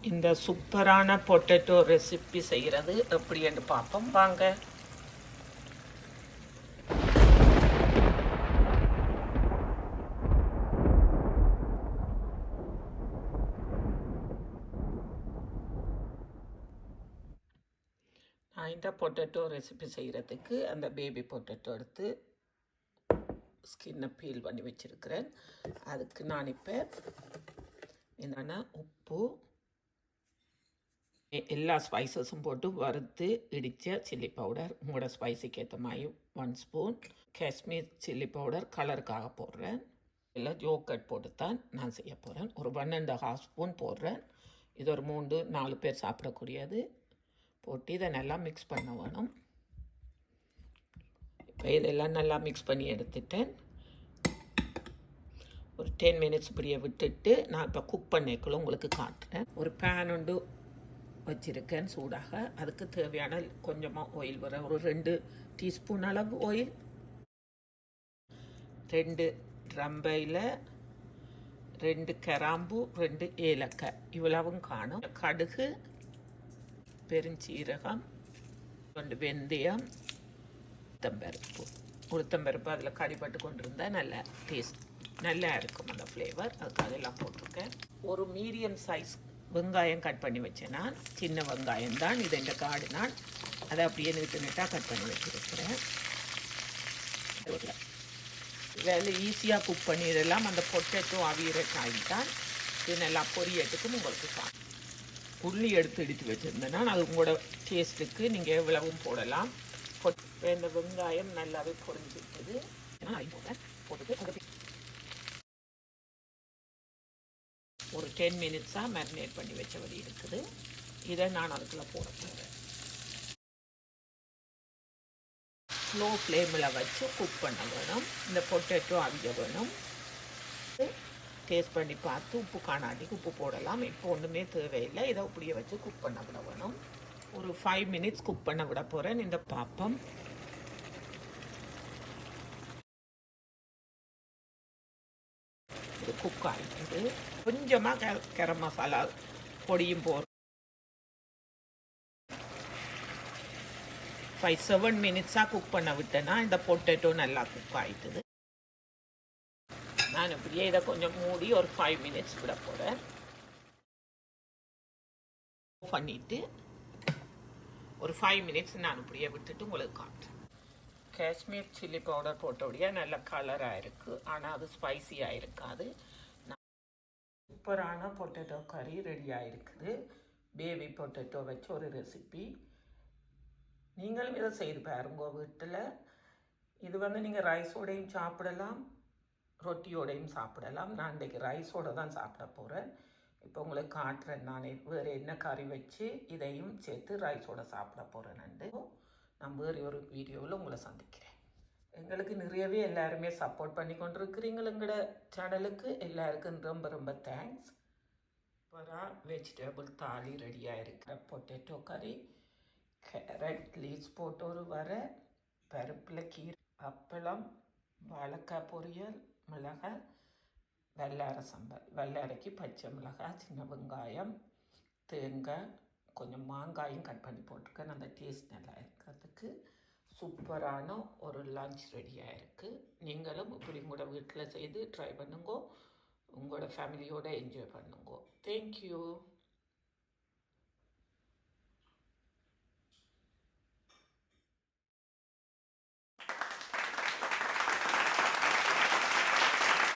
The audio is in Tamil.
இந்த சூப்பரான பொட்டேட்டோ ரெசிபி செய்கிறது எப்படி என்று பார்ப்போம் வாங்க. நான் இந்த பொட்டேட்டோ ரெசிபி செய்கிறதுக்கு அந்த பேபி பொட்டேட்டோ எடுத்து ஸ்கின்னை பீல் பண்ணி வச்சுருக்கிறேன். அதுக்கு நான் இப்போ என்னென்னா உப்பு, எல்லா ஸ்பைசஸும் போட்டு வறுத்து இடித்த சில்லி பவுடர், உங்களோட ஸ்பைஸுக்கு ஏற்ற மாதிரி 1 ஸ்பூன், காஷ்மீர் சில்லி பவுடர் கலருக்காக போடுறேன். இல்லை யோகர்ட் போட்டு தான் நான் செய்ய போகிறேன். ஒரு 1.5 ஸ்பூன் போடுறேன். இது ஒரு 3-4 பேர் சாப்பிடக்கூடியது. போட்டு இதை நல்லா மிக்ஸ் பண்ண வேணும். இப்போ இதெல்லாம் நல்லா மிக்ஸ் பண்ணி எடுத்துட்டேன். ஒரு 10 மினிட்ஸ் இப்படியே விட்டுட்டு நான் இப்போ குக் பண்ணிக்குள்ள உங்களுக்கு காட்டுறேன். ஒரு பேன் உண்டு வச்சுருக்கேன் சூடாக. அதுக்கு தேவையான கொஞ்சமாக ஆயில் வர ஒரு 2 டீஸ்பூன் அளவு ஆயில், 2 ரம்பையில் 2 கிராம்பு, 2 ஏலக்காய் இவ்வளவும் காணும். கடுகு, பெருஞ்சீரகம், 2 வெந்தயம், உளுத்தம்பருப்பு அதில் கடிப்பட்டு கொண்டு இருந்தால் நல்ல டேஸ்ட் நல்லா இருக்கும் அந்த ஃப்ளேவர். அதுக்கு அதெல்லாம் போட்டிருக்கேன். ஒரு மீடியம் சைஸ் வெங்காயம் கட் பண்ணி வச்சேன். நான் சின்ன வெங்காயம் தான் இது, இந்த காடு நான் அதை அப்படியே நீட்டாக கட் பண்ணி வச்சுருக்கிறேன். வேலை ஈஸியாக குக் பண்ணிடலாம். அந்த பொட்டேட்டோ அவிகிற காய் தான் இது. நல்லா பொரியட்டுக்கும் உங்களுக்கு உள்ளி எடுத்து இடித்து வச்சுருந்தேன்னா அது உங்களோட டேஸ்ட்டுக்கு நீங்கள் எவ்வளவும் போடலாம். இந்த வெங்காயம் நல்லாவே பொரிஞ்சிருக்குது. போட்டுட்டு ஒரு 10 மினிட்ஸாக மேரினேட் பண்ணி வச்சபடி இருக்குது. இதை நான் அதுக்குள்ளே போட போகிறேன். ஸ்லோ ஃப்ளேமில் வச்சு குக் பண்ண வேணும். இந்த பொட்டேட்டோ அவிய வேணும். டேஸ்ட் பண்ணி பார்த்து உப்பு காணாட்டிக்கு உப்பு போடலாம். இப்போ ஒன்றுமே தேவையில்லை. இதை இப்படியே வச்சு குக் பண்ண விட வேணும். ஒரு 5 மினிட்ஸ் குக் பண்ண விட போகிறேன். இந்த பாப்பம் இது குக் ஆகிடுது. கொஞ்சமாக கரம் மசாலா பொடியும் போடுறோம். 5-7 மினிட்ஸாக குக் பண்ண விட்டேன்னா இந்த பொட்டேட்டோ நல்லா குக் ஆகிட்டுது. நான் இப்படியே இதை கொஞ்சம் மூடி ஒரு 5 மினிட்ஸ் விட போகிறேன். பண்ணிவிட்டு ஒரு 5 மினிட்ஸ் நான் இப்படியே விட்டுட்டு உங்களுக்கு காட்டுறேன். காஷ்மீர் சில்லி பவுடர் போட்டோடைய நல்ல கலராக இருக்குது. ஆனால் அது ஸ்பைசியாக இருக்காது. சூப்பரான பொட்டேட்டோ கறி ரெடியாக இருக்குது. பேபி பொட்டேட்டோ வச்சு ஒரு ரெசிபி. நீங்களும் இதை செய்து பாருங்க வீட்டில். இது நீங்கள் ரைஸோடையும் சாப்பிடலாம், ரொட்டியோடையும் சாப்பிடலாம். நான் இன்றைக்கி ரைஸோடு தான் சாப்பிட போகிறேன். இப்போ உங்களுக்கு காட்டுறேன் நான் வேறு என்ன கறி வச்சு இதையும் சேர்த்து ரைஸோடு சாப்பிட போகிறேன்னு. நான் வேறு ஒரு வீடியோவில் உங்களை சந்திக்கிறேன். எங்களுக்கு நிறையவே எல்லாருமே சப்போர்ட் பண்ணி கொண்டிருக்கிறீங்க. எங்களோட சேனலுக்கு எல்லாருக்கும் ரொம்ப ரொம்ப தேங்க்ஸ். சூப்பராக வெஜிடபிள் தாலி ரெடியாக இருக்கிற பொட்டேட்டோ கறி, கேரட் லீஸ் போட்டு ஒரு பருப்பில் கீரை, அப்பளம், வாழைக்காய் பொரியல், மிளகாய், வெள்ளாரை சம்பல், வெள்ளாரைக்கு பச்சை மிளகாய், சின்ன வெங்காயம், தேங்காய், கொஞ்சம் மாங்காயும் கட் பண்ணி போட்டிருக்கேன். அந்த டேஸ்ட் நல்லா இருக்கிறதுக்கு சூப்பரான ஒரு லஞ்ச் ரெடியாக இருக்குது. நீங்களும் இப்படி உங்களோட வீட்டில் செய்து ட்ரை பண்ணுங்க. உங்களோட ஃபேமிலியோடு என்ஜாய் பண்ணுங்க. தேங்க்யூ.